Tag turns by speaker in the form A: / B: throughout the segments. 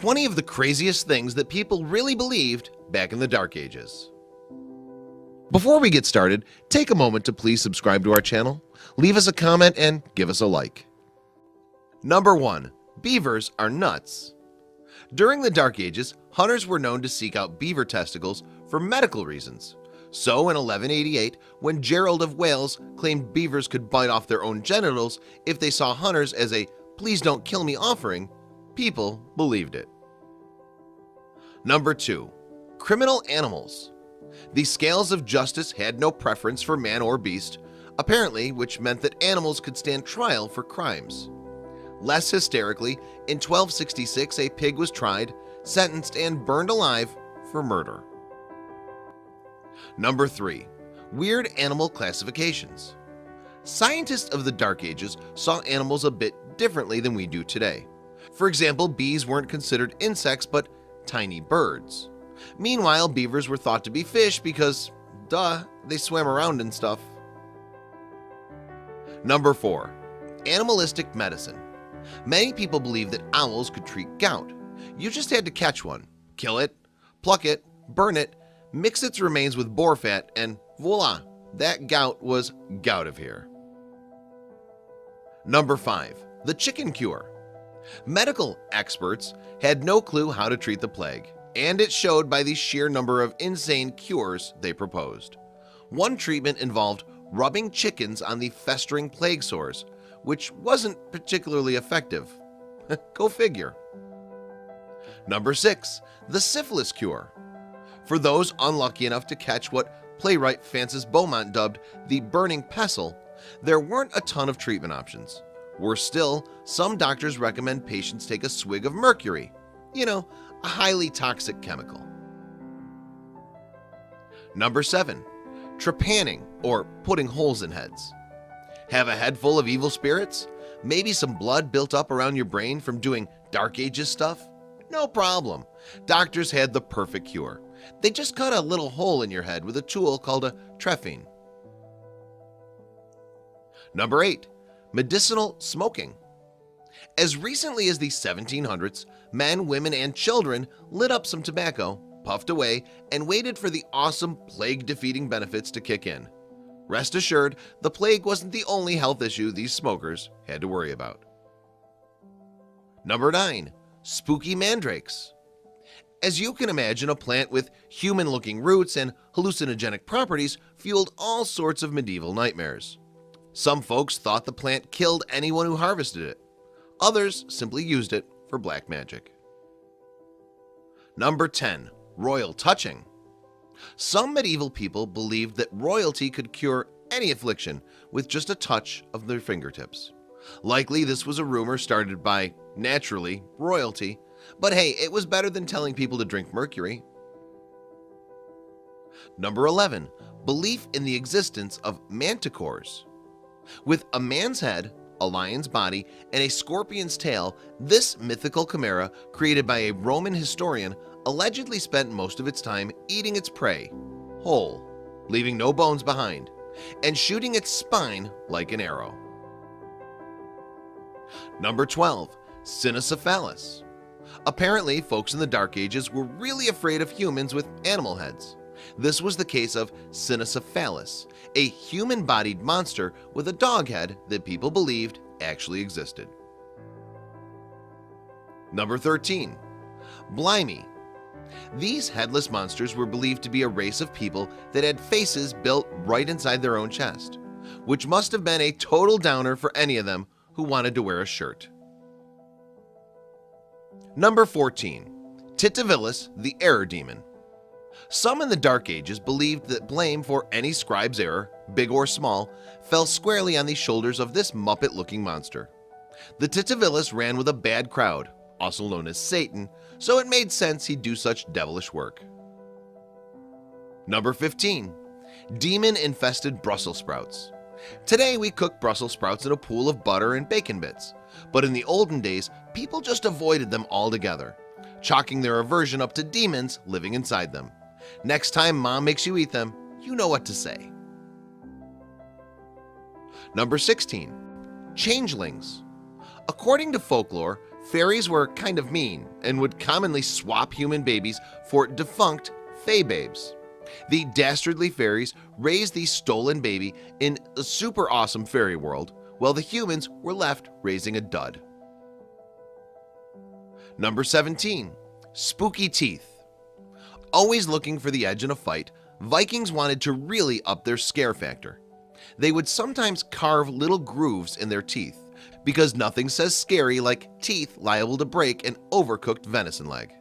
A: 20 of the craziest things that people really believed back in the Dark Ages. Before we get started, take a moment to please subscribe to our channel, leave us a comment, and give us a like. Number 1. Beavers are nuts. During the Dark Ages, hunters were known to seek out beaver testicles for medical reasons. So in 1188, when Gerald of Wales claimed beavers could bite off their own genitals if they saw hunters as a "please don't kill me" offering, people believed it. Number 2. Criminal animals. The scales of justice had no preference for man or beast, apparently, which meant that animals could stand trial for crimes. Less hysterically, in 1266 a pig was tried, sentenced, and burned alive for murder. Number 3. Weird animal classifications. Scientists of the Dark Ages saw animals a bit differently than we do today. For example, bees weren't considered insects but tiny birds. Meanwhile, beavers were thought to be fish because, duh, they swam around and stuff. Number 4. Animalistic medicine. Many people believe that owls could treat gout. You just had to catch one, kill it, pluck it, burn it, mix its remains with boar fat, and voila, that gout was gout of here. Number 5. The chicken cure. Medical experts had no clue how to treat the plague, and it showed by the sheer number of insane cures they proposed. One treatment involved rubbing chickens on the festering plague sores, which wasn't particularly effective. Go figure. Number 6. The syphilis cure. For those unlucky enough to catch what playwright Francis Beaumont dubbed the burning pestle, there weren't a ton of treatment options. Worse still, some doctors recommend patients take a swig of mercury, a highly toxic chemical. Number 7. Trepanning, or putting holes in heads. Have a head full of evil spirits? Maybe some blood built up around your brain from doing Dark Ages stuff? No problem. Doctors had the perfect cure. They just cut a little hole in your head with a tool called a trephine. Number 8. Medicinal smoking. As recently as the 1700s, men, women, and children lit up some tobacco, puffed away, and waited for the awesome plague-defeating benefits to kick in. Rest assured, the plague wasn't the only health issue these smokers had to worry about. Number 9. Spooky mandrakes. As you can imagine, a plant with human-looking roots and hallucinogenic properties fueled all sorts of medieval nightmares. Some folks thought the plant killed anyone who harvested it. Others simply used it for black magic. Number 10. Royal touching. Some medieval people believed that royalty could cure any affliction with just a touch of their fingertips. Likely this was a rumor started by, naturally, royalty, but hey, it was better than telling people to drink mercury. Number 11. Belief in the existence of manticores. With a man's head, a lion's body, and a scorpion's tail, this mythical chimera, created by a Roman historian, allegedly spent most of its time eating its prey whole, leaving no bones behind, and shooting its spine like an arrow. Number 12. Cynocephalus. Apparently, folks in the Dark Ages were really afraid of humans with animal heads. This was the case of Cynocephalus, a human-bodied monster with a dog head that people believed actually existed. Number 13. Blimey. These headless monsters were believed to be a race of people that had faces built right inside their own chest, which must have been a total downer for any of them who wanted to wear a shirt. Number 14. Titavillus, the error demon. Some in the Dark Ages believed that blame for any scribe's error, big or small, fell squarely on the shoulders of this Muppet-looking monster. The Titavillus ran with a bad crowd, also known as Satan, so it made sense he'd do such devilish work. Number 15. Demon-infested Brussels sprouts. Today we cook Brussels sprouts in a pool of butter and bacon bits, but in the olden days, people just avoided them altogether, chalking their aversion up to demons living inside them. Next time mom makes you eat them, you know what to say. Number 16. Changelings. According to folklore, Fairies were kind of mean and would commonly swap human babies for defunct fae babes. The dastardly fairies raised the stolen baby in a super awesome fairy world, while the humans were left raising a dud. Number 17. Spooky teeth. Always looking for the edge in a fight, Vikings wanted to really up their scare factor. They would sometimes carve little grooves in their teeth, because nothing says scary like teeth liable to break an overcooked venison leg.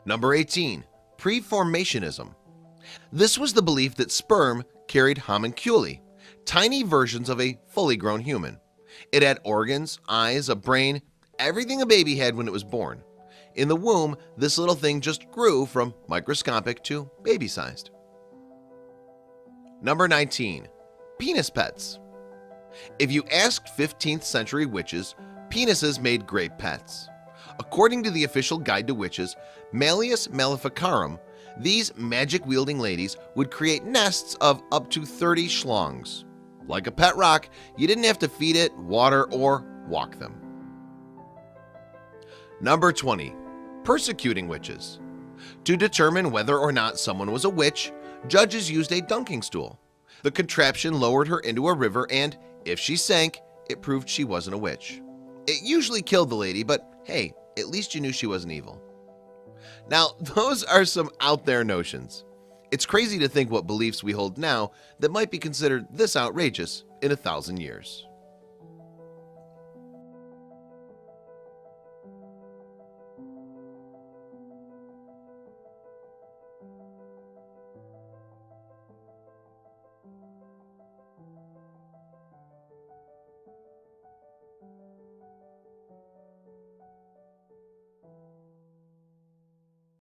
A: Number 18. Preformationism. This was the belief that sperm carried homunculi, tiny versions of a fully grown human. It had organs, eyes, a brain, everything a baby had when it was born. In the womb, this little thing just grew from microscopic to baby-sized. Number 19. Penis pets. If you asked 15th century witches, penises made great pets. According to the official guide to witches, Malleus Maleficarum, these magic-wielding ladies would create nests of up to 30 schlongs. Like a pet rock, you didn't have to feed it, water, or walk them. Number 20. Persecuting witches. To determine whether or not someone was a witch, judges used a dunking stool. The contraption lowered her into a river, and if she sank, it proved she wasn't a witch. It usually killed the lady, but hey, at least you knew she wasn't evil. Now, those are some out there notions. It's crazy to think what beliefs we hold now that might be considered this outrageous in 1,000 years.